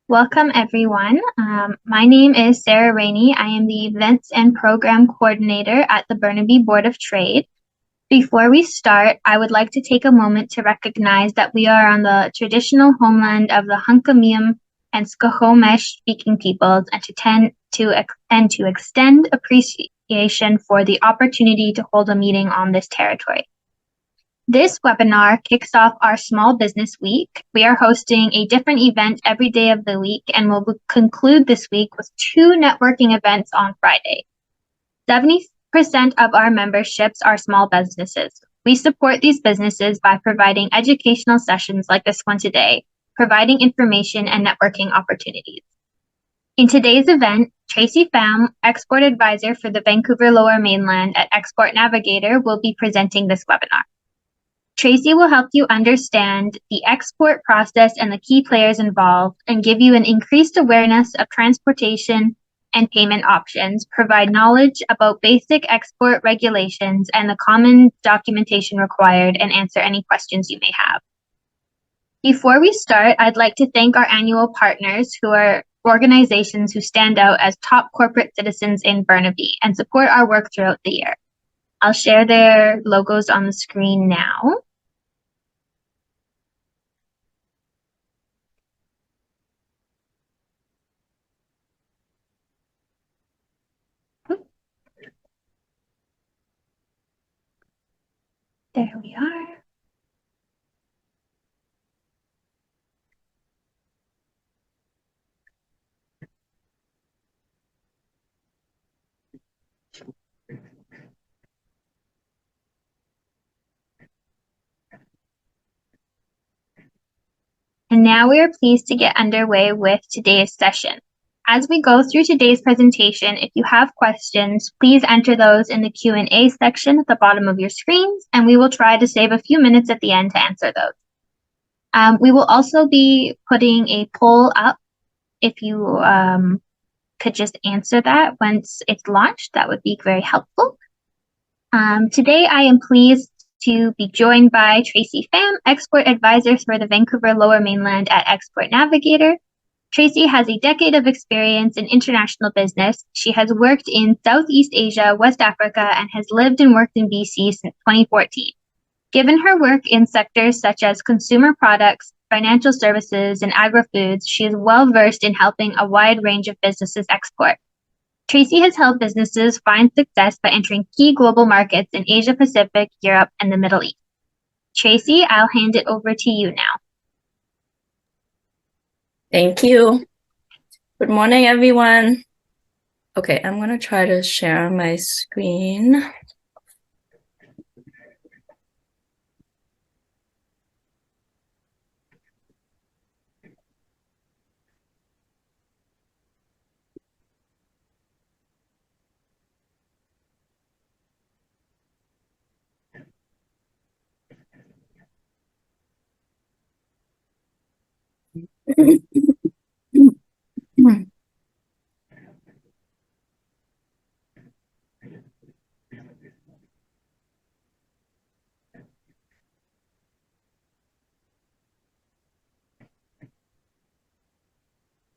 Welcome, everyone. My name is Sarah Rainey. I am the Events and Program Coordinator at the Burnaby Board of Trade. Before we start, I would like to take a moment to recognize that we are on the traditional homeland of the Hunkaminam and Skokomish speaking peoples and to extend appreciation for the opportunity to hold a meeting on this territory. This webinar kicks off our Small Business Week. We are hosting a different event every day of the week and will conclude this week with 2 networking events on Friday. 70% of our memberships are small businesses. We support these businesses by providing educational sessions like this one today, providing information and networking opportunities. In today's event, Tracy Pham, Export Advisor for the Vancouver Lower Mainland at Export Navigator, will be presenting this webinar. Tracy will help you understand the export process and the key players involved and give you an increased awareness of transportation and payment options, provide knowledge about basic export regulations and the common documentation required, and answer any questions you may have. Before we start, I'd like to thank our annual partners who are organizations who stand out as top corporate citizens in Burnaby and support our work throughout the year. I'll share their logos on the screen now. There we are. And now we are pleased to get underway with today's session. As we go through today's presentation, if you have questions, please enter those in the Q&A section at the bottom of your screens, and we will try to save a few minutes at the end to answer those. We will also be putting a poll up. If you could just answer that once it's launched, that would be very helpful. Today, I am pleased to be joined by Tracy Pham, Export Advisor for the Vancouver Lower Mainland at Export Navigator. Tracy has a decade of experience in international business. She has worked in Southeast Asia, West Africa, and has lived and worked in BC since 2014. Given her work in sectors such as consumer products, financial services, and agri-foods, she is well versed in helping a wide range of businesses export. Tracy has helped businesses find success by entering key global markets in Asia Pacific, Europe, and the Middle East. Tracy, I'll hand it over to you now. Thank you. Good morning, everyone. Okay, I'm going to try to share my screen.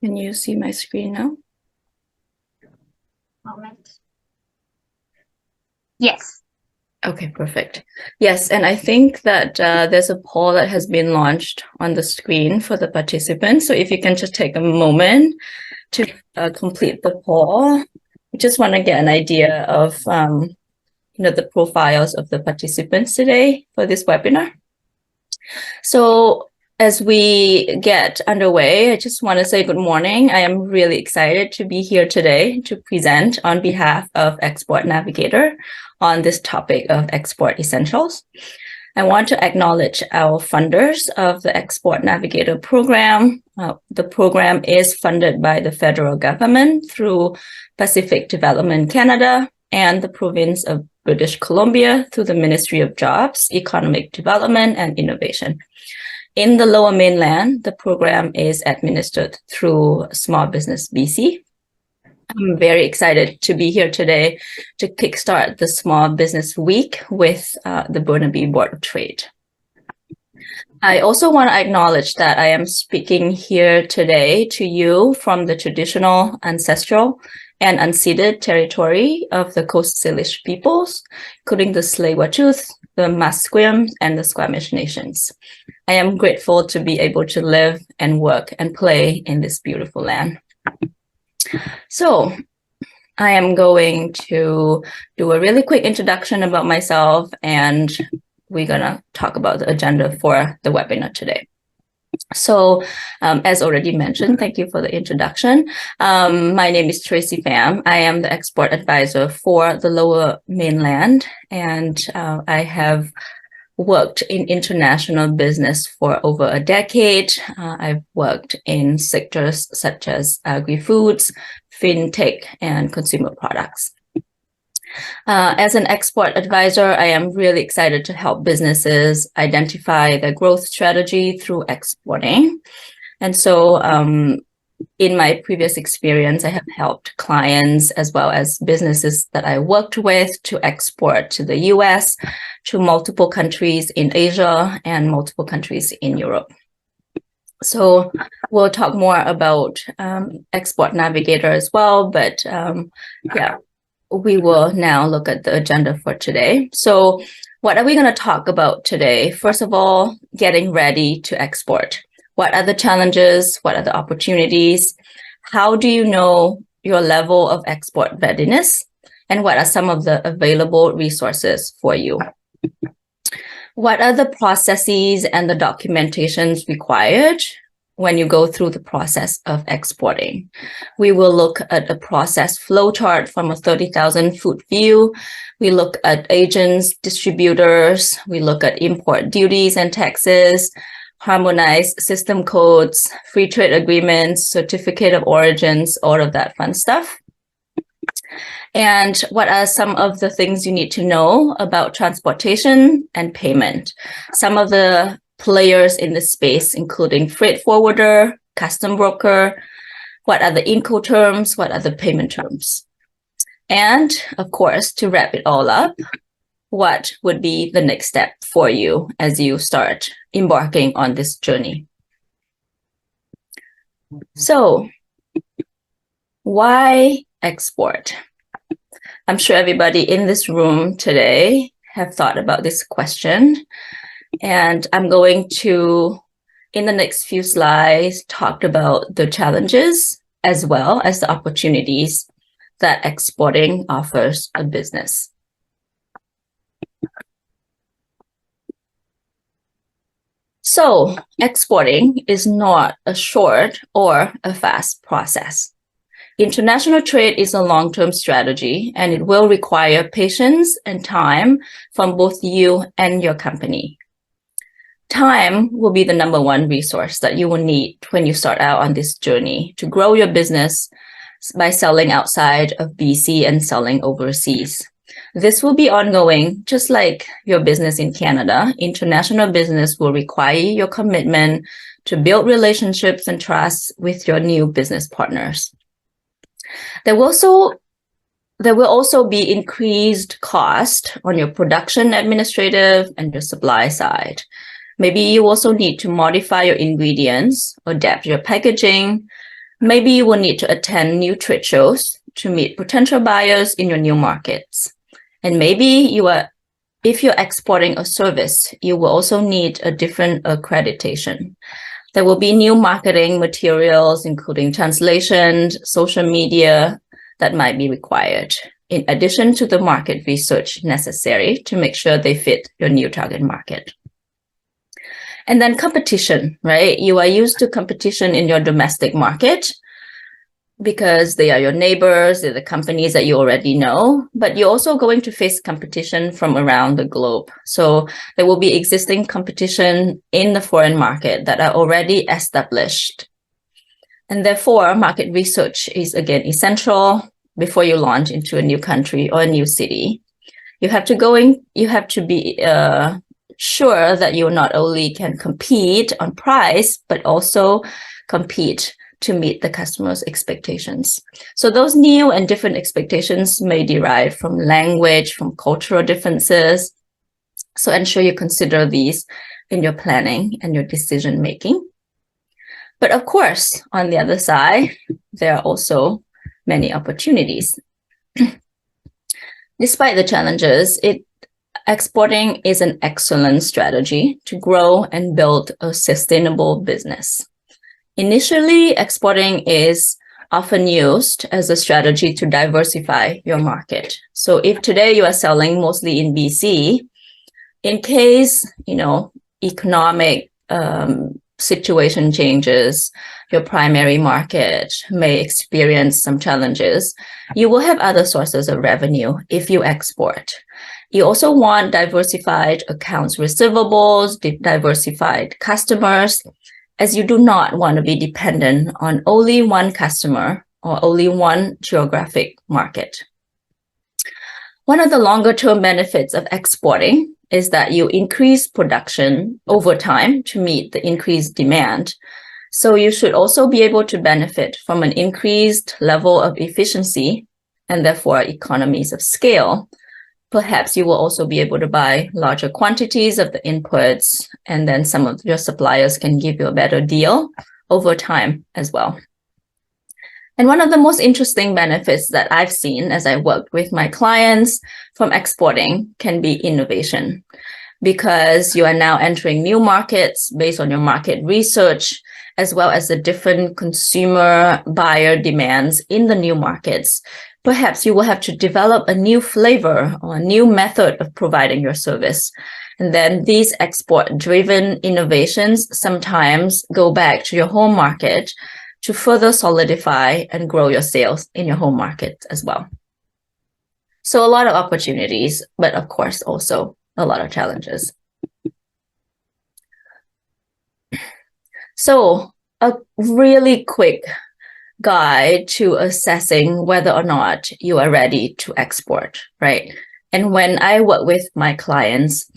Can you see my screen now? Moment. Yes. Okay, perfect. Yes, and I think that there's a poll that has been launched on the screen for the participants. So if you can just take a moment to complete the poll. I just want to get an idea of the profiles of the participants today for this webinar. So as we get underway, I just want to say good morning. I am really excited to be here today to present on behalf of Export Navigator on this topic of export essentials. I want to acknowledge our funders of the Export Navigator program. The program is funded by the federal government through Pacific Development Canada and the province of British Columbia through the Ministry of Jobs, Economic Development and Innovation. In the Lower Mainland, the program is administered through Small Business BC. I'm very excited to be here today to kickstart the Small Business Week with the Burnaby Board of Trade. I also want to acknowledge that I am speaking here today to you from the traditional, ancestral, and unceded territory of the Coast Salish peoples, including the Tsleil-Waututh, the Musqueam, and the Squamish nations. I am grateful to be able to live and work and play in this beautiful land. So I am going to do a really quick introduction about myself, and we're going to talk about the agenda for the webinar today. So as already mentioned, thank you for the introduction. My name is Tracy Pham. I am the export advisor for the Lower Mainland, and I have worked in international business for over a decade. I've worked in sectors such as agri-foods, fintech, and consumer products. As an export advisor, I am really excited to help businesses identify their growth strategy through exporting. And so in my previous experience, I have helped clients as well as businesses that I worked with to export to the US, to multiple countries in Asia, and multiple countries in Europe. So we'll talk more about Export Navigator as well, but yeah, we will now look at the agenda for today. So what are we going to talk about today? First of all, getting ready to export. What are the challenges? What are the opportunities? How do you know your level of export readiness? And what are some of the available resources for you? What are the processes and the documentations required when you go through the process of exporting? We will look at a process flowchart from a 30,000 foot view. We look at agents, distributors. We look at import duties and taxes, harmonized system codes, free trade agreements, certificate of origins, all of that fun stuff. And what are some of the things you need to know about transportation and payment? Some of the players in this space, including freight forwarder, custom broker, what are the Incoterms, what are the payment terms? And of course, to wrap it all up, what would be the next step for you as you start embarking on this journey? So, why export? I'm sure everybody in this room today have thought about this question. And I'm going to, in the next few slides, talk about the challenges as well as the opportunities that exporting offers a business. So exporting is not a short or a fast process. International trade is a long-term strategy, and it will require patience and time from both you and your company. Time will be the number one resource that you will need when you start out on this journey to grow your business by selling outside of BC and selling overseas. This will be ongoing, just like your business in Canada. International business will require your commitment to build relationships and trust with your new business partners. There will also be increased cost on your production, administrative, and your supply side. Maybe you also need to modify your ingredients, adapt your packaging. Maybe you will need to attend new trade shows to meet potential buyers in your new markets. And maybe if you're exporting a service, you will also need a different accreditation. There will be new marketing materials, including translation, social media, that might be required, in addition to the market research necessary to make sure they fit your new target market. And then competition, right? You are used to competition in your domestic market because they are your neighbors, they're the companies that you already know, but you're also going to face competition from around the globe. So there will be existing competition in the foreign market that are already established. And therefore, market research is again essential before you launch into a new country or a new city. You have to be sure that you not only can compete on price, but also compete to meet the customer's expectations. So those new and different expectations may derive from language, from cultural differences. So ensure you consider these in your planning and your decision making. But of course, on the other side, there are also many opportunities. Despite the challenges, exporting is an excellent strategy to grow and build a sustainable business. Initially, exporting is often used as a strategy to diversify your market. So if today you are selling mostly in BC, in case, economic situation changes, your primary market may experience some challenges, you will have other sources of revenue if you export. You also want diversified accounts receivables, diversified customers, as you do not want to be dependent on only one customer or only one geographic market. One of the longer-term benefits of exporting is that you increase production over time to meet the increased demand. So you should also be able to benefit from an increased level of efficiency and therefore economies of scale. Perhaps you will also be able to buy larger quantities of the inputs, and then some of your suppliers can give you a better deal over time as well. And one of the most interesting benefits that I've seen as I worked with my clients from exporting can be innovation, because you are now entering new markets based on your market research, as well as the different consumer buyer demands in the new markets. Perhaps you will have to develop a new flavor or a new method of providing your service. And then these export-driven innovations sometimes go back to your home market to further solidify and grow your sales in your home market as well. So a lot of opportunities, but of course also a lot of challenges. So a really quick guide to assessing whether or not you are ready to export, right? And when I work with my clients,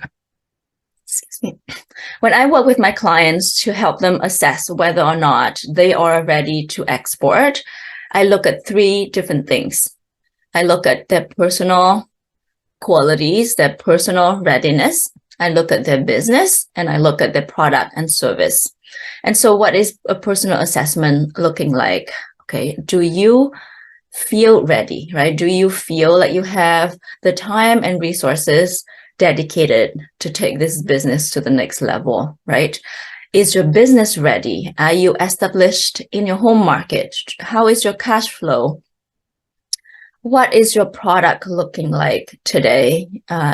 when I work with my clients to help them assess whether or not they are ready to export, I look at three different things. I look at their personal qualities, their personal readiness. I look at their business, and I look at their product and service. And so what is a personal assessment looking like? Okay, do you feel ready, right? Do you feel like you have the time and resources dedicated to take this business to the next level, right? Is your business ready? Are you established in your home market? How is your cash flow? What is your product looking like today?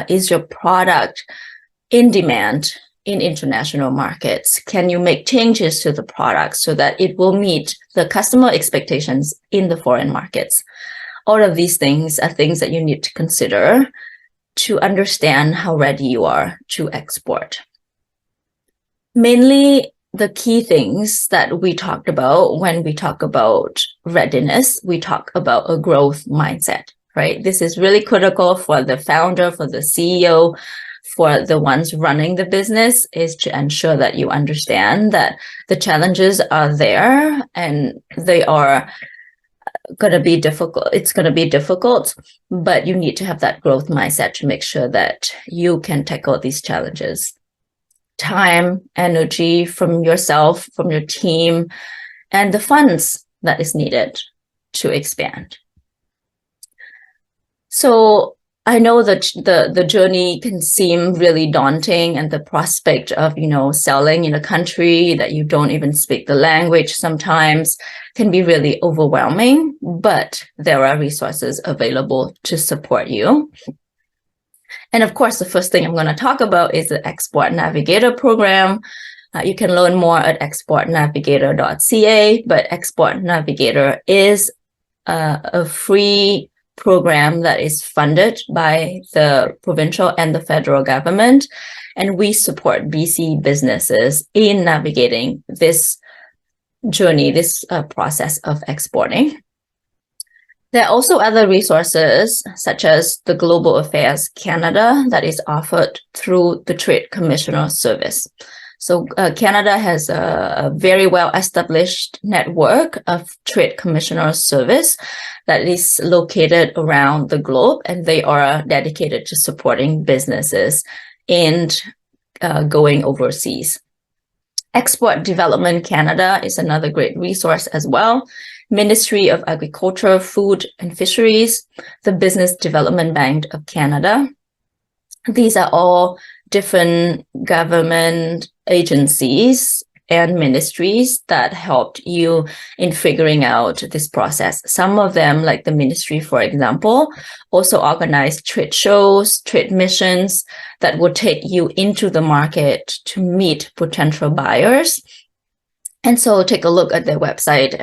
Is your product in demand in international markets? Can you make changes to the product so that it will meet the customer expectations in the foreign markets? All of these things are things that you need to consider to understand how ready you are to export. Mainly, the key things that we talked about when we talk about readiness, we talk about a growth mindset, right? This is really critical for the founder, for the CEO, for the ones running the business, is to ensure that you understand that the challenges are there and they are going to be difficult. It's going to be difficult, but you need to have that growth mindset to make sure that you can tackle these challenges. Time, energy from yourself, from your team, and the funds that is needed to expand. So I know that the journey can seem really daunting, and the prospect of, selling in a country that you don't even speak the language sometimes can be really overwhelming, but there are resources available to support you. And of course, the first thing I'm going to talk about is the Export Navigator program. You can learn more at exportnavigator.ca, but Export Navigator is a free program that is funded by the provincial and the federal government, and we support BC businesses in navigating this journey, this process of exporting. There are also other resources, such as the Global Affairs Canada, that is offered through the Trade Commissioner Service. So Canada has a very well-established network of Trade Commissioner Service that is located around the globe, and they are dedicated to supporting businesses in going overseas. Export Development Canada is another great resource as well. Ministry of Agriculture, Food and Fisheries, the Business Development Bank of Canada. These are all different government agencies and ministries that helped you in figuring out this process. Some of them, like the ministry, for example, also organize trade shows, trade missions that will take you into the market to meet potential buyers. And so take a look at their website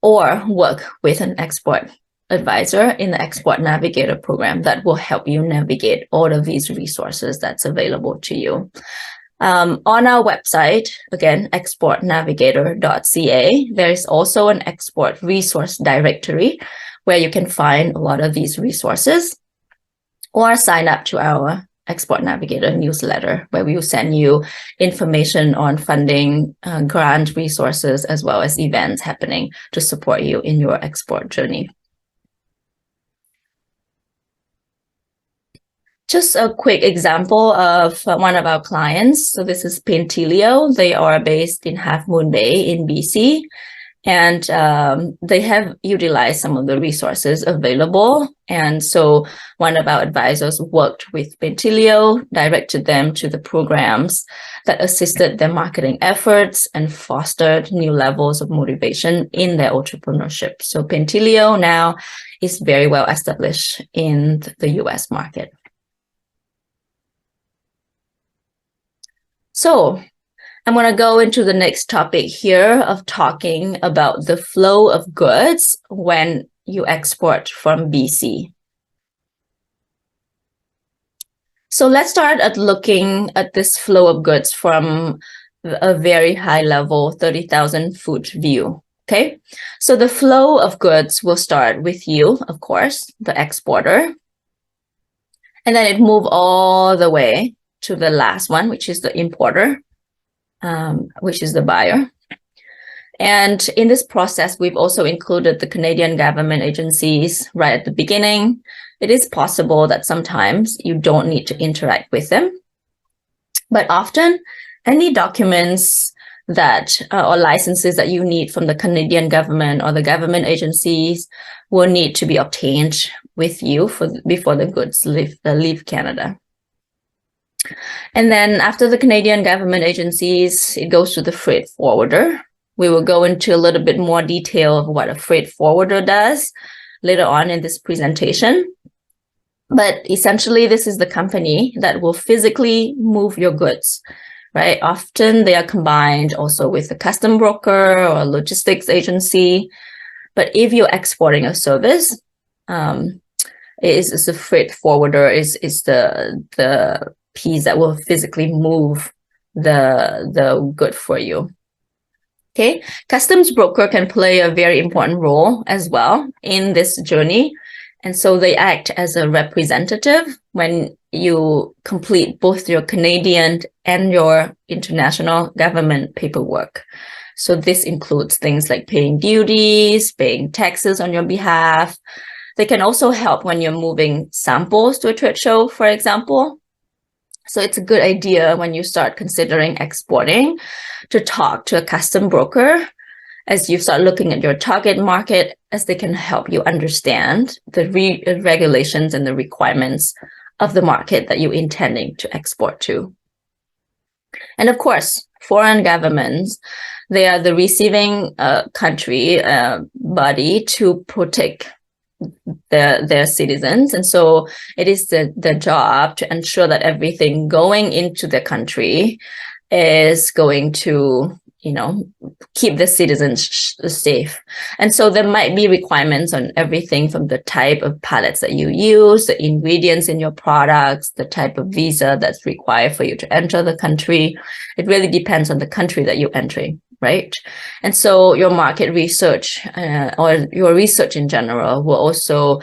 or work with an export advisor in the Export Navigator program that will help you navigate all of these resources that's available to you. On our website, again, exportnavigator.ca, there is also an export resource directory where you can find a lot of these resources, or sign up to our Export Navigator newsletter, where we will send you information on funding, grant resources, as well as events happening to support you in your export journey. Just a quick example of one of our clients. So this is Pentilio. They are based in Half Moon Bay in BC, and they have utilized some of the resources available. And so one of our advisors worked with Pentilio, directed them to the programs that assisted their marketing efforts and fostered new levels of motivation in their entrepreneurship. So Pentilio now is very well established in the US market. So I'm going to go into the next topic here of talking about the flow of goods when you export from BC. So let's start at looking at this flow of goods from a very high level 30,000 foot view. Okay, so the flow of goods will start with you, of course, the exporter, and then it moves all the way to the last one, which is the importer, which is the buyer. And in this process, we've also included the Canadian government agencies right at the beginning. It is possible that sometimes you don't need to interact with them, but often any documents that or licenses that you need from the Canadian government or the government agencies will need to be obtained with you before the goods leave Canada. And then after the Canadian government agencies, it goes to the freight forwarder. We will go into a little bit more detail of what a freight forwarder does later on in this presentation. But essentially, this is the company that will physically move your goods, right? Often they are combined also with a custom broker or a logistics agency. But if you're exporting a service, is the freight forwarder is the piece that will physically move the good for you. Okay, customs broker can play a very important role as well in this journey. And so they act as a representative when you complete both your Canadian and your international government paperwork. So this includes things like paying duties, paying taxes on your behalf. They can also help when you're moving samples to a trade show, for example. So it's a good idea when you start considering exporting to talk to a custom broker as you start looking at your target market, as they can help you understand the regulations and the requirements of the market that you're intending to export to. And of course, foreign governments, they are the receiving country body to protect their citizens. And so it is the job to ensure that everything going into the country is going to, keep the citizens safe. And so there might be requirements on everything from the type of pallets that you use, the ingredients in your products, the type of visa that's required for you to enter the country. It really depends on the country that you're entering, right? And so your market research or your research in general will also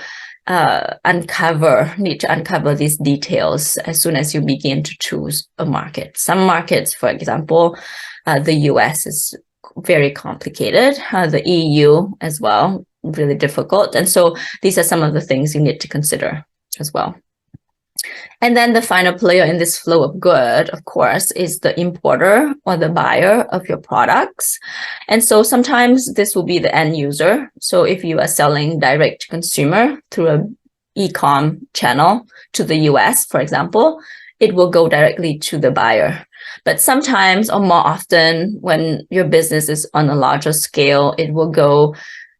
need to uncover these details as soon as you begin to choose a market. Some markets, for example, the US is very complicated, the EU as well, really difficult. And so these are some of the things you need to consider as well. And then the final player in this flow of good, of course, is the importer or the buyer of your products. And so sometimes this will be the end user. So if you are selling direct to consumer through a e-com channel to the US, for example, it will go directly to the buyer. But sometimes, or more often, when your business is on a larger scale, it will go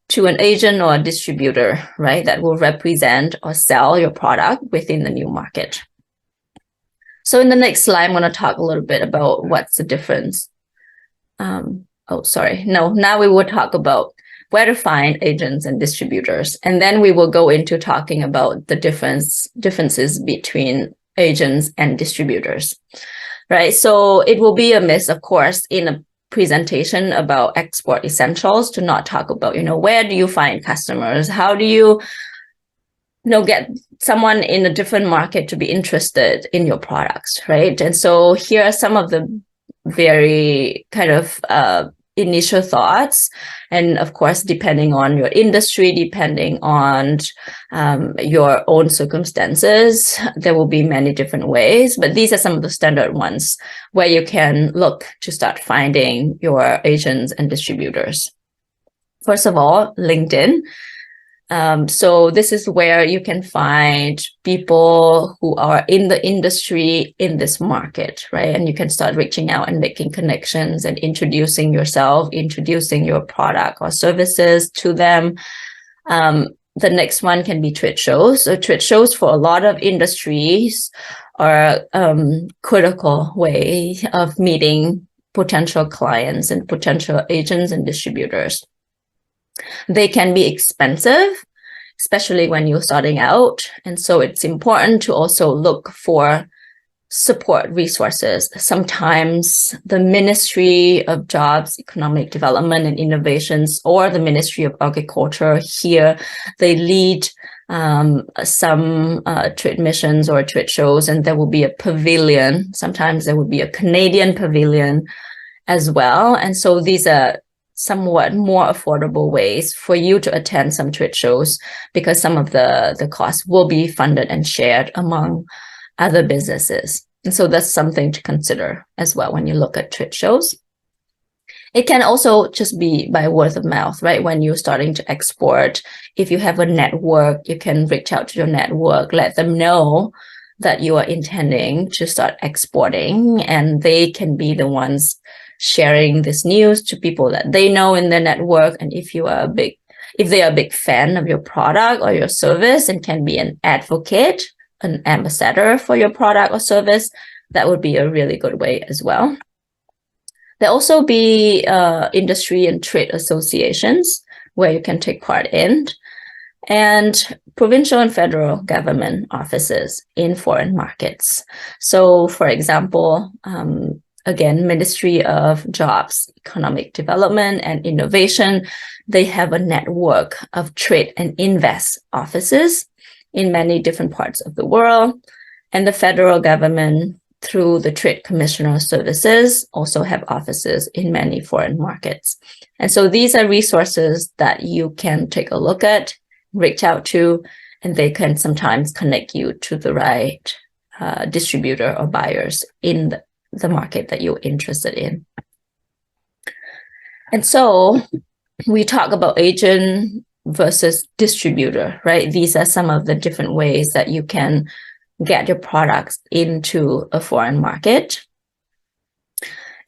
to an agent or a distributor, right, that will represent or sell your product within the new market. So in the next slide, I'm going to talk a little bit about what's the difference. Now we will talk about where to find agents and distributors. And then we will go into talking about the differences between agents and distributors, right? So it will be a miss, of course, in a presentation about export essentials to not talk about, where do you find customers? How do you, get someone in a different market to be interested in your products, right? And so here are some of the very kind of initial thoughts. And of course, depending on your industry, depending on your own circumstances, there will be many different ways. But these are some of the standard ones where you can look to start finding your agents and distributors. First of all, LinkedIn. So this is where you can find people who are in the industry in this market, right? And you can start reaching out and making connections and introducing yourself, introducing your product or services to them. The next one can be trade shows. So trade shows for a lot of industries are critical way of meeting potential clients and potential agents and distributors. They can be expensive, especially when you're starting out. And so it's important to also look for support resources. Sometimes the Ministry of Jobs, Economic Development and Innovations, or the Ministry of Agriculture here, they lead some trade missions or trade shows, and there will be a pavilion. Sometimes there will be a Canadian pavilion as well. And so these are somewhat more affordable ways for you to attend some trade shows, because some of the costs will be funded and shared among other businesses. And so that's something to consider as well when you look at trade shows. It can also just be by word of mouth, right? When you're starting to export, if you have a network, you can reach out to your network, let them know that you are intending to start exporting, and they can be the ones sharing this news to people that they know in their network. And if they are a big fan of your product or your service and can be an advocate, an ambassador for your product or service, that would be a really good way as well. There'll also be industry and trade associations where you can take part in, and provincial and federal government offices in foreign markets. So for example, again, Ministry of Jobs, Economic Development and Innovation, they have a network of trade and invest offices in many different parts of the world. And the federal government, through the Trade Commissioner Services, also have offices in many foreign markets. And so these are resources that you can take a look at, reach out to, and they can sometimes connect you to the right distributor or buyers in the market that you're interested in. And so we talk about agent versus distributor, right? These are some of the different ways that you can get your products into a foreign market.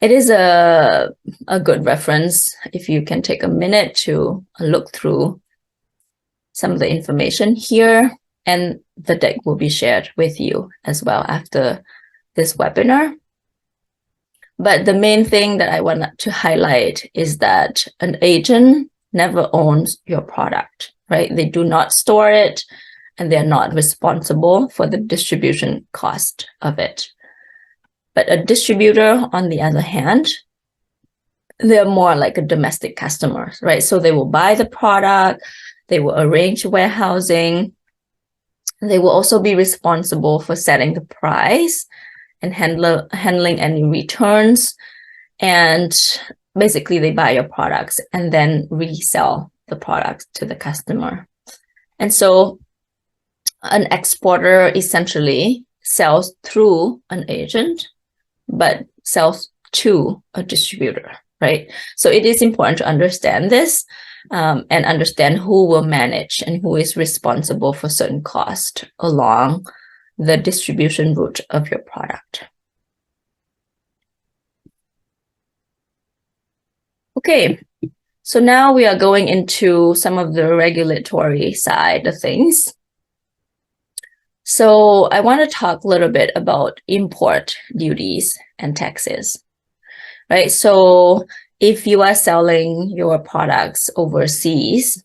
It is a good reference if you can take a minute to look through some of the information here, and the deck will be shared with you as well after this webinar. But the main thing that I want to highlight is that an agent never owns your product, right? They do not store it, and they're not responsible for the distribution cost of it. But a distributor, on the other hand, they're more like a domestic customer, right? So they will buy the product, they will arrange warehousing, they will also be responsible for setting the price and handling any returns. And basically they buy your products and then resell the products to the customer. And so an exporter essentially sells through an agent, but sells to a distributor, right? So it is important to understand this and understand who will manage and who is responsible for certain cost along the distribution route of your product. Okay, so now we are going into some of the regulatory side of things. So I want to talk a little bit about import duties and taxes, right? So if you are selling your products overseas,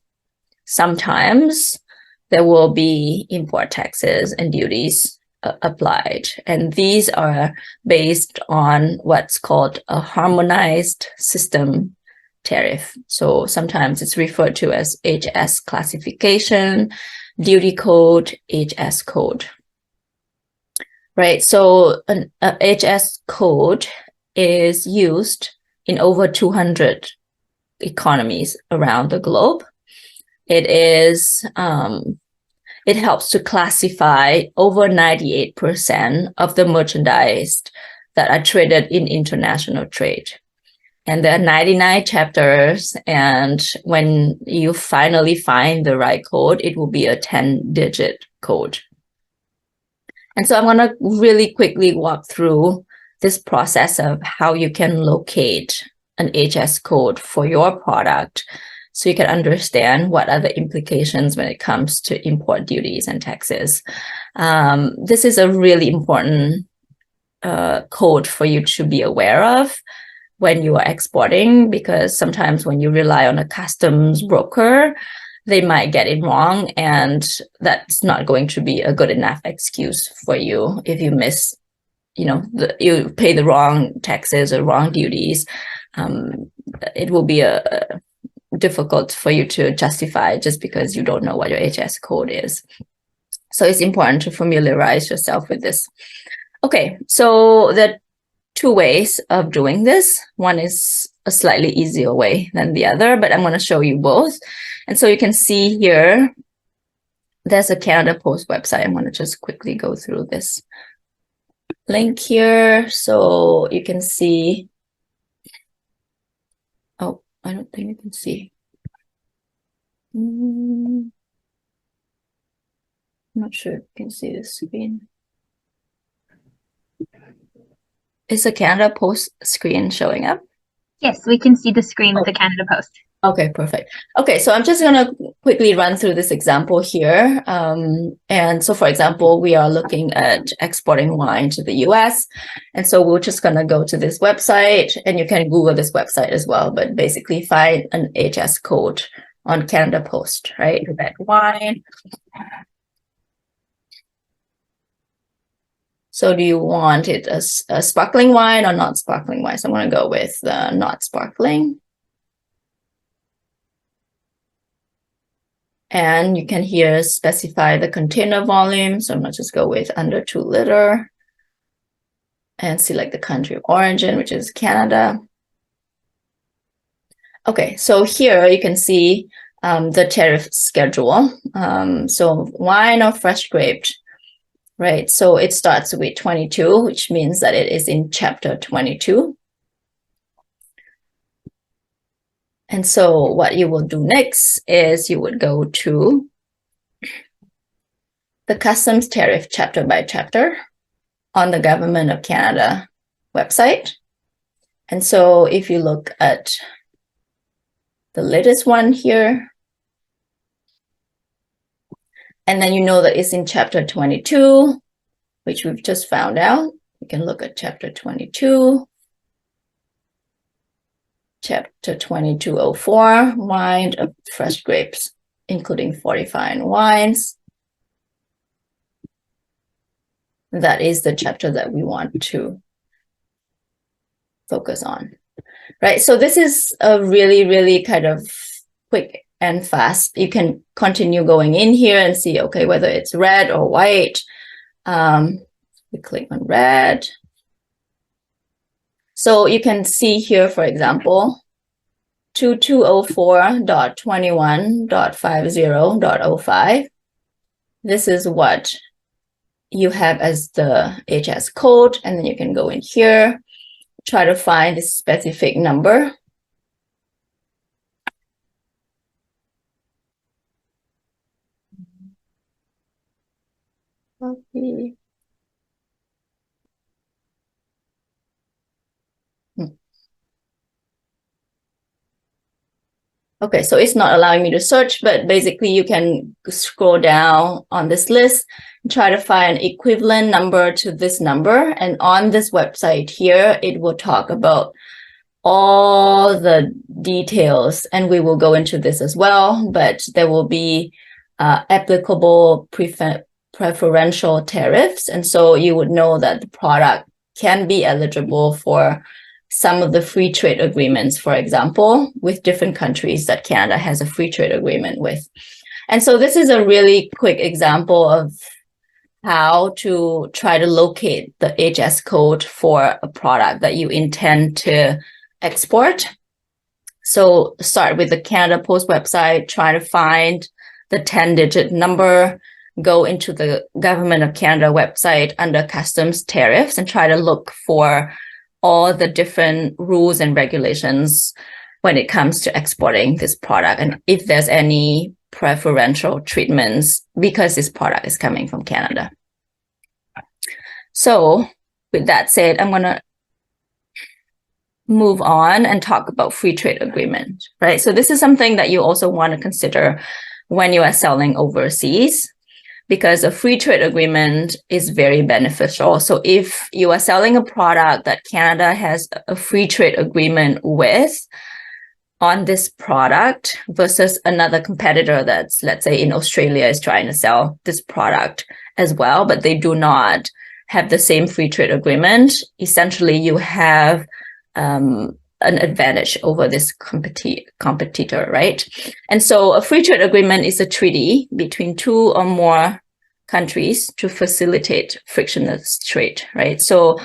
sometimes there will be import taxes and duties applied. And these are based on what's called a harmonized system tariff. So sometimes it's referred to as HS classification, duty code, HS code. Right, so an HS code is used in over 200 economies around the globe. It is it helps to classify over 98% of the merchandise that are traded in international trade. And there are 99 chapters, and when you finally find the right code, it will be a 10-digit code. And so I'm going to really quickly walk through this process of how you can locate an HS code for your product so you can understand what are the implications when it comes to import duties and taxes. This is a really important code for you to be aware of when you are exporting, because sometimes when you rely on a customs broker, they might get it wrong, and that's not going to be a good enough excuse for you if you miss, you pay the wrong taxes or wrong duties. It will be difficult for you to justify just because you don't know what your HS code is. So it's important to familiarize yourself with this. Okay, so the two ways of doing this. One is a slightly easier way than the other, but I'm going to show you both. And so you can see here, there's a Canada Post website. I'm going to just quickly go through this link here. So you can see, oh, I don't think you can see. I'm not sure if you can see the screen. Is the Canada Post screen showing up? Yes, we can see the screen with the Canada Post. Okay, perfect. Okay, so I'm just going to quickly run through this example here. And so, for example, we are looking at exporting wine to the US. And so we're just going to go to this website, and you can Google this website as well, but basically find an HS code on Canada Post, right? Red wine. So do you want it as a sparkling wine or not sparkling wine? So I'm going to go with not sparkling. And you can here specify the container volume. So I'm going to just go with under 2 liter and select the country of origin, which is Canada. Okay, so here you can see the tariff schedule. So wine or fresh graped, right? So it starts with 22, which means that it is in chapter 22. And so what you will do next is you would go to the customs tariff chapter by chapter on the Government of Canada website. And so if you look at the latest one here, and then you know that it's in chapter 22, which we've just found out. You can look at chapter 22. Chapter 2204, wine of fresh grapes, including fortifying wines. That is the chapter that we want to focus on, right? So this is a really, really kind of quick and fast. You can continue going in here and see, okay, whether it's red or white. We click on red. So you can see here, for example, 2204.21.50.05. this is what you have as the HS code, and then you can go in here, try to find a specific number. Okay. Okay, so it's not allowing me to search, but basically you can scroll down on this list and try to find an equivalent number to this number. And on this website here, it will talk about all the details, and we will go into this as well, but there will be applicable preferential tariffs. And so you would know that the product can be eligible for some of the free trade agreements, for example, with different countries that Canada has a free trade agreement with. And so this is a really quick example of how to try to locate the HS code for a product that you intend to export. So start with the Canada Post website, try to find the 10-digit number, go into the Government of Canada website under customs tariffs and try to look for all the different rules and regulations when it comes to exporting this product, and if there's any preferential treatments because this product is coming from Canada. So with that said, I'm going to move on and talk about free trade agreement, right? So this is something that you also want to consider when you are selling overseas, because a free trade agreement is very beneficial. So if you are selling a product that Canada has a free trade agreement with on this product versus another competitor that's, let's say, in Australia is trying to sell this product as well, but they do not have the same free trade agreement, essentially you have an advantage over this competitor, right? And so a free trade agreement is a treaty between two or more countries to facilitate frictionless trade, right? So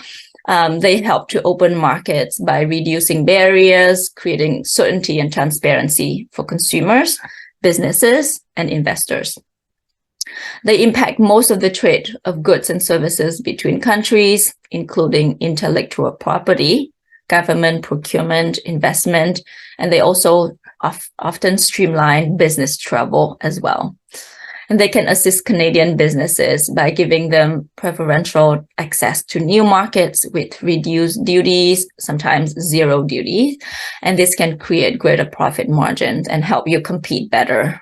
they help to open markets by reducing barriers, creating certainty and transparency for consumers, businesses, and investors. They impact most of the trade of goods and services between countries, including intellectual property, government procurement, investment, and they also often streamline business travel as well. And they can assist Canadian businesses by giving them preferential access to new markets with reduced duties, sometimes zero duties. And this can create greater profit margins and help you compete better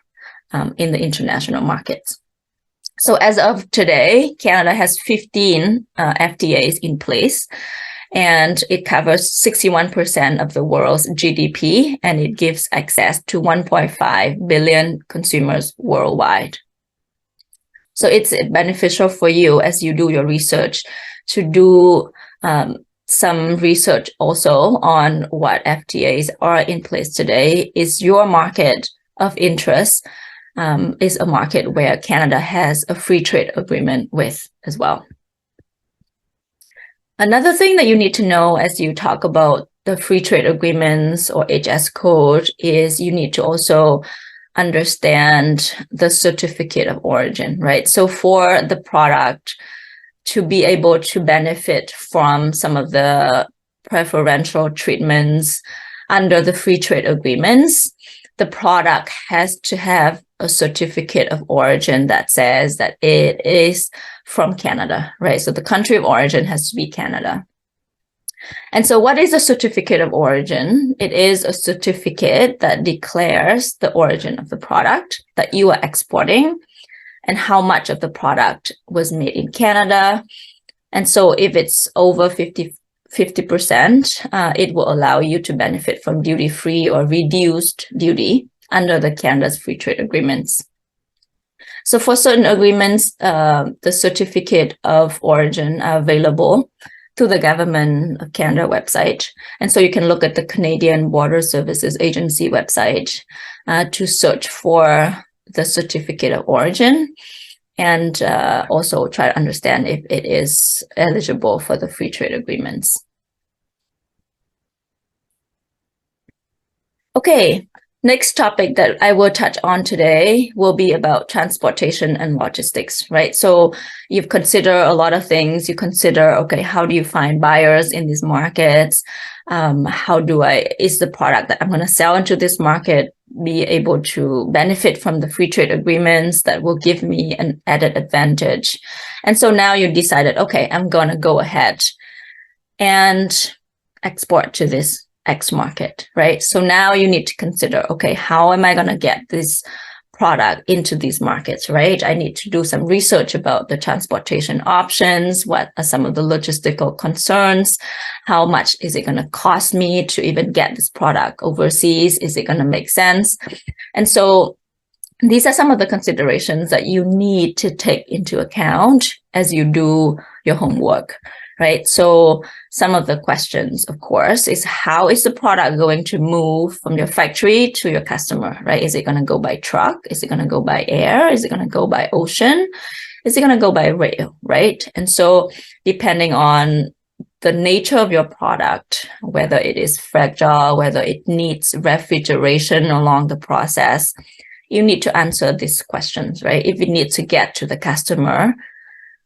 in the international markets. So as of today, Canada has 15 FTAs in place, and it covers 61% of the world's GDP, and it gives access to 1.5 billion consumers worldwide. So it's beneficial for you as you do your research to do some research also on what FTAs are in place today. Is your market of interest is a market where Canada has a free trade agreement with as well. Another thing that you need to know as you talk about the free trade agreements or HS code is you need to also understand the certificate of origin, right? So for the product to be able to benefit from some of the preferential treatments under the free trade agreements, the product has to have a certificate of origin that says that it is from Canada, right? So the country of origin has to be Canada. And so what is a certificate of origin? It is a certificate that declares the origin of the product that you are exporting and how much of the product was made in Canada. And so if it's over 50%, it will allow you to benefit from duty-free or reduced duty under the Canada's free trade agreements. So for certain agreements, the certificate of origin are available through the Government of Canada website. And so you can look at the Canadian Border Services Agency website to search for the certificate of origin and also try to understand if it is eligible for the free trade agreements. Okay, Next topic that I will touch on today will be about transportation and logistics, right? So you've considered a lot of things. You consider, okay, how do you find buyers in these markets? Is the product that I'm going to sell into this market be able to benefit from the free trade agreements that will give me an added advantage? And so now you decided, okay, I'm going to go ahead and export to this X market, right? So now you need to consider, okay, how am I going to get this product into these markets, right? I need to do some research about the transportation options. What are some of the logistical concerns? How much is it going to cost me to even get this product overseas? Is it going to make sense? And so these are some of the considerations that you need to take into account as you do your homework, right? So some of the questions, of course, is how is the product going to move from your factory to your customer, right? Is it going to go by truck? Is it going to go by air? Is it going to go by ocean? Is it going to go by rail, right? And so depending on the nature of your product, whether it is fragile, whether it needs refrigeration along the process, you need to answer these questions, right? If it needs to get to the customer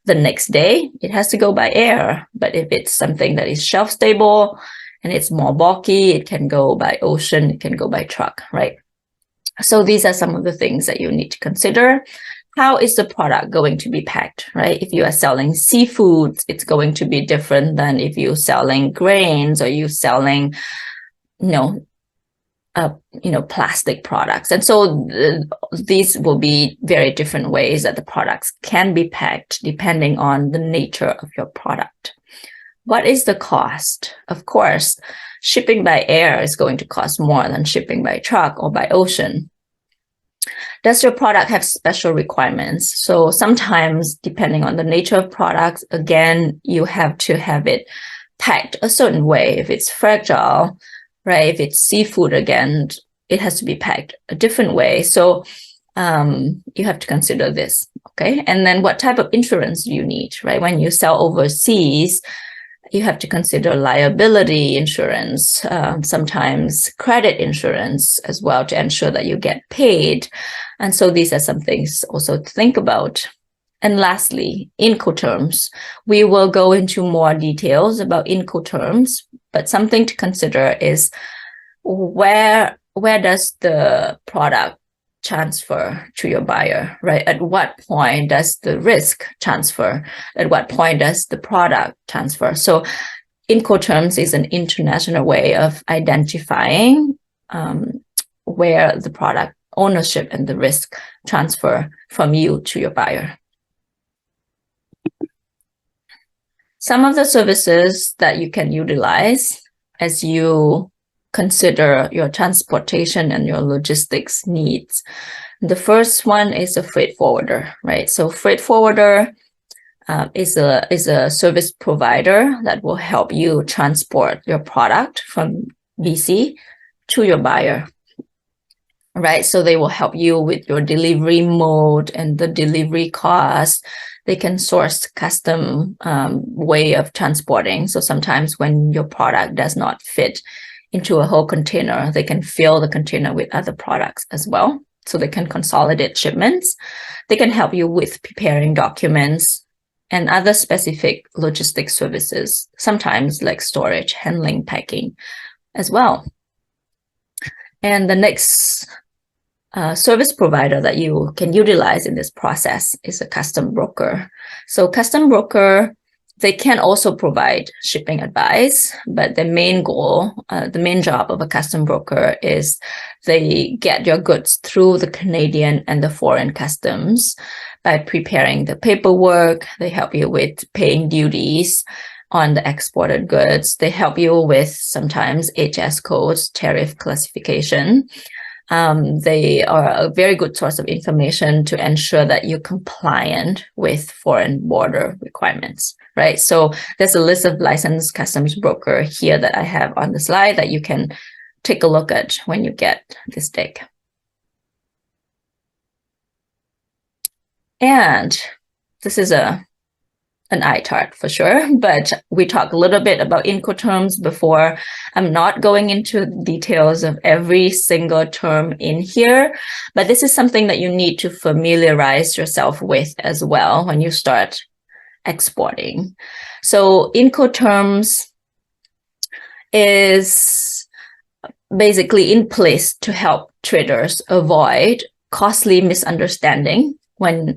the next day, it has to go by air. But if it's something that is shelf stable and it's more bulky, it can go by ocean, it can go by truck, right? So these are some of the things that you need to consider. How is the product going to be packed, right? If you are selling seafood, it's going to be different than if you're selling grains or you're selling, plastic products. And so these will be very different ways that the products can be packed depending on the nature of your product. What is the cost? Of course, shipping by air is going to cost more than shipping by truck or by ocean. Does your product have special requirements? So sometimes, depending on the nature of products, again, you have to have it packed a certain way. If it's fragile, right? If it's seafood, again, it has to be packed a different way. So you have to consider this, okay? And then what type of insurance do you need, right? When you sell overseas, you have to consider liability insurance, sometimes credit insurance as well to ensure that you get paid. And so these are some things also to think about. And lastly, Incoterms. We will go into more details about Incoterms, but something to consider is where does the product transfer to your buyer, right? At what point does the risk transfer? At what point does the product transfer? So Incoterms is an international way of identifying where the product ownership and the risk transfer from you to your buyer. Some of the services that you can utilize as you consider your transportation and your logistics needs. The first one is a freight forwarder, right? So freight forwarder is a service provider that will help you transport your product from BC to your buyer, right? So they will help you with your delivery mode and the delivery cost. They can source custom way of transporting. So sometimes when your product does not fit into a whole container, they can fill the container with other products as well. So they can consolidate shipments. They can help you with preparing documents and other specific logistics services, sometimes like storage, handling, packing as well. And the next service provider that you can utilize in this process is a custom broker. So custom broker, they can also provide shipping advice, but the main goal, the main job of a custom broker is they get your goods through the Canadian and the foreign customs by preparing the paperwork. They help you with paying duties on the exported goods. They help you with sometimes HS codes, tariff classification. They are a very good source of information to ensure that you're compliant with foreign border requirements, right? So there's a list of licensed customs broker here that I have on the slide that you can take a look at when you get this deck. And this is a an eye chart for sure, but we talked a little bit about Incoterms before. I'm not going into details of every single term in here, but this is something that you need to familiarize yourself with as well when you start exporting. So Incoterms is basically in place to help traders avoid costly misunderstanding when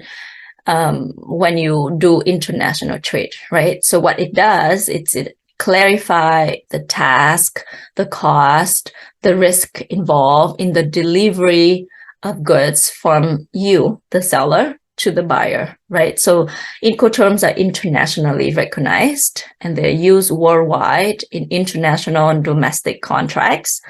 you do international trade, right? So what it does, it clarify the task, the cost, the risk involved in the delivery of goods from you, the seller, to the buyer, right? So Incoterms are internationally recognized and they're used worldwide in international and domestic contracts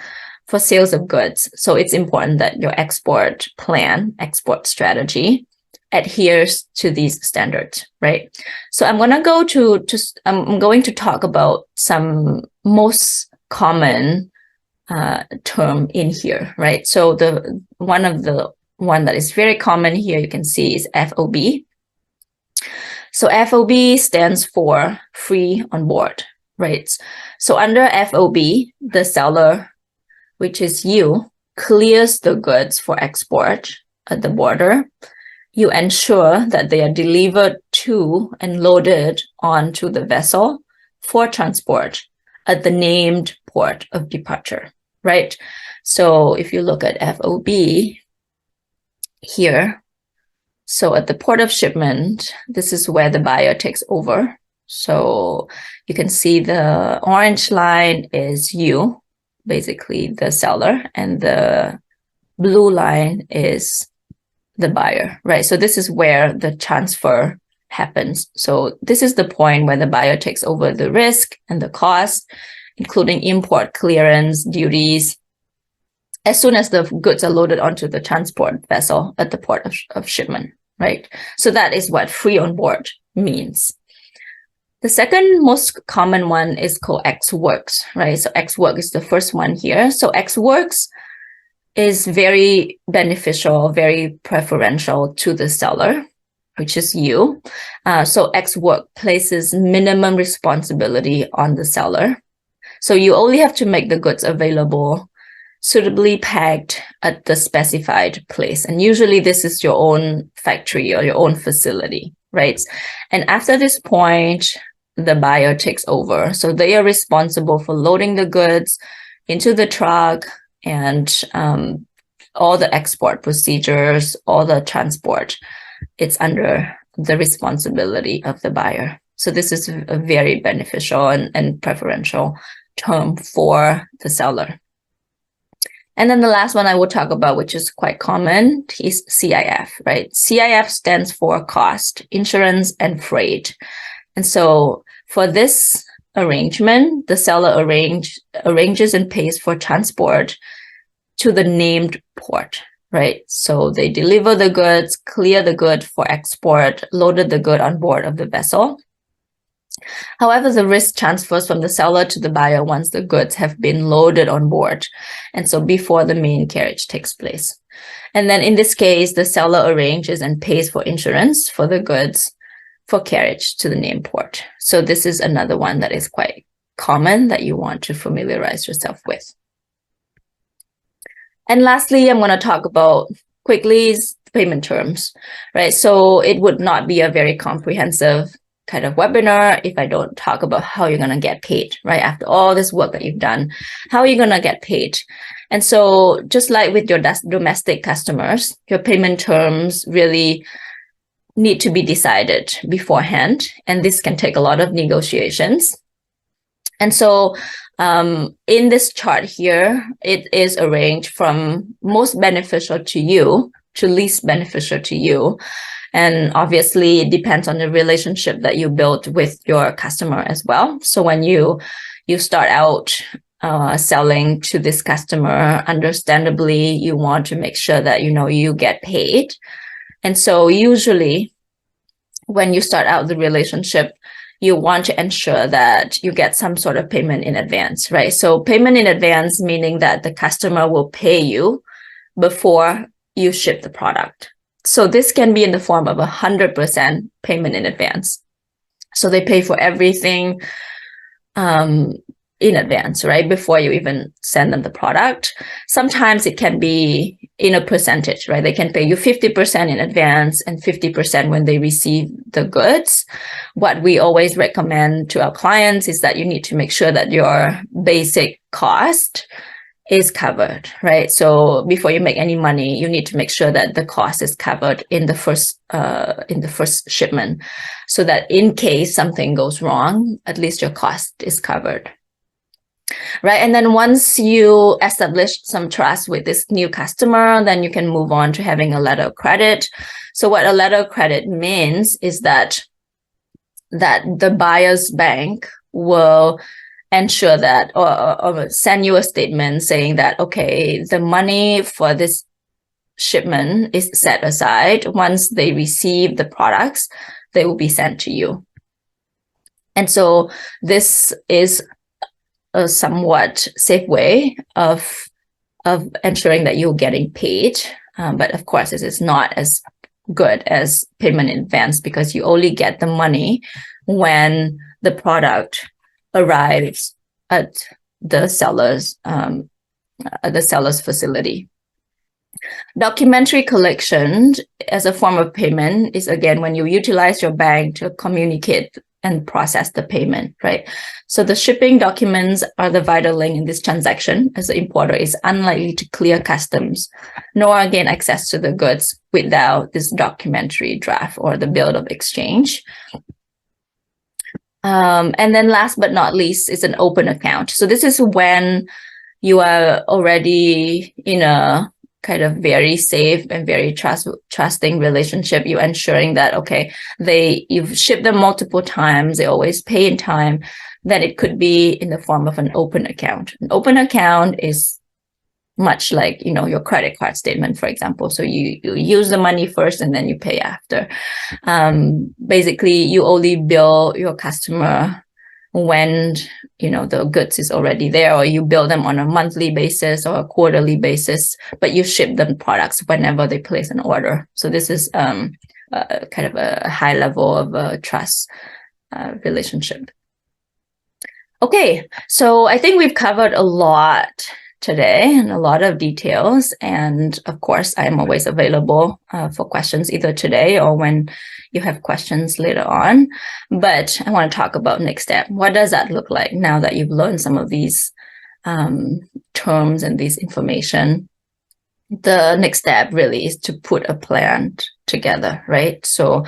for sales of goods. So it's important that your export plan, export strategy adheres to these standards, right? So I'm going to talk about some most common term in here, right? So the one that is very common here you can see is FOB. So FOB stands for free on board, right? So under FOB, the seller, which is you, clears the goods for export at the border. You ensure that they are delivered to and loaded onto the vessel for transport at the named port of departure, right? So if you look at FOB here, so at the port of shipment, this is where the buyer takes over. So you can see the orange line is you, basically the seller, and the blue line is the buyer, right? So this is where the transfer happens. So this is the point where the buyer takes over the risk and the cost, including import clearance, duties, as soon as the goods are loaded onto the transport vessel at the port of shipment, right? So that is what free on board means. The second most common one is called Ex Works, right? So Ex Work is the first one here. So Ex Works is very beneficial, very preferential to the seller, which is you. So Ex Work places minimum responsibility on the seller. So you only have to make the goods available, suitably packed at the specified place. And usually this is your own factory or your own facility, right? And after this point, the buyer takes over. So they are responsible for loading the goods into the truck, and all the export procedures, all the transport, it's under the responsibility of the buyer. So this is a very beneficial and preferential term for the seller. And then the last one I will talk about, which is quite common, is CIF, right? CIF stands for cost, insurance, and freight. And so for this arrangement, the seller arranges and pays for transport to the named port, right? So they deliver the goods, clear the good for export, loaded the good on board of the vessel. However, the risk transfers from the seller to the buyer once the goods have been loaded on board, and so before the main carriage takes place. And then in this case, the seller arranges and pays for insurance for the goods for carriage to the named port. So this is another one that is quite common that you want to familiarize yourself with. And lastly, I'm going to talk about quickly is payment terms, right? So it would not be a very comprehensive kind of webinar if I don't talk about how you're going to get paid, right? After all this work that you've done, how are you going to get paid? And so just like with your domestic customers, your payment terms really need to be decided beforehand, and this can take a lot of negotiations. And so in this chart here, it is arranged from most beneficial to you to least beneficial to you. And obviously, it depends on the relationship that you build with your customer as well. So when you start out selling to this customer, understandably, you want to make sure that you get paid. And so usually, when you start out the relationship, you want to ensure that you get some sort of payment in advance, right? So payment in advance, meaning that the customer will pay you before you ship the product. So this can be in the form of 100% payment in advance. So they pay for everything in advance, right? Before you even send them the product. Sometimes it can be in a percentage, right? They can pay you 50% in advance and 50% when they receive the goods. What we always recommend to our clients is that you need to make sure that your basic cost is covered, right? So before you make any money, you need to make sure that the cost is covered in the first shipment, so that in case something goes wrong, at least your cost is covered, right? And then once you establish some trust with this new customer, then you can move on to having a letter of credit. So what a letter of credit means is that the buyer's bank will ensure that or send you a statement saying that, okay, the money for this shipment is set aside. Once they receive the products, they will be sent to you. And so this is a somewhat safe way of ensuring that you're getting paid. But of course, this is not as good as payment in advance, because you only get the money when the product arrives at the seller's facility. Documentary collection as a form of payment is, again, when you utilize your bank to communicate and process the payment, right? So the shipping documents are the vital link in this transaction, as the importer is unlikely to clear customs nor gain access to the goods without this documentary draft or the bill of exchange. And then last but not least is an open account. So this is when you are already in a kind of very safe and very trusting relationship. You're ensuring that, okay, you've shipped them multiple times, they always pay in time. Then it could be in the form of an open account. An open account is much like, your credit card statement, for example. So you use the money first and then you pay after. Basically, you only bill your customer when the goods is already there, or you bill them on a monthly basis or a quarterly basis, but you ship them products whenever they place an order. So this is kind of a high level of trust relationship. Okay, so I think we've covered a lot today and a lot of details. And of course, I'm always available for questions either today or when you have questions later on. But I want to talk about next step. What does that look like now that you've learned some of these terms and this information? The next step really is to put a plan together, right? So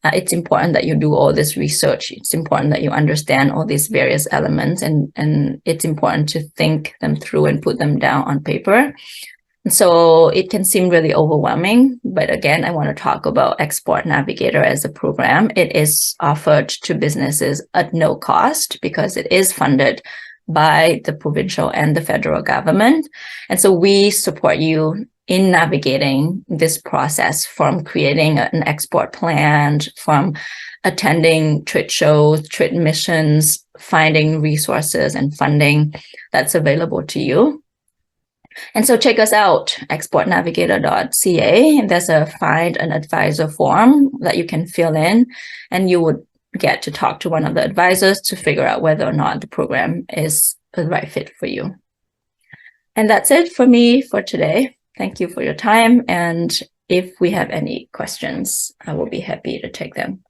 it's important that you do all this research. It's important that you understand all these various elements, and it's important to think them through and put them down on paper. So it can seem really overwhelming, but again, I want to talk about Export Navigator as a program. It is offered to businesses at no cost because it is funded by the provincial and the federal government. And so we support you in navigating this process, from creating an export plan, from attending trade shows, trade missions, finding resources and funding that's available to you. And so check us out, exportnavigator.ca. There's a find an advisor form that you can fill in, and you would get to talk to one of the advisors to figure out whether or not the program is the right fit for you. And that's it for me for today. Thank you for your time. And if we have any questions, I will be happy to take them.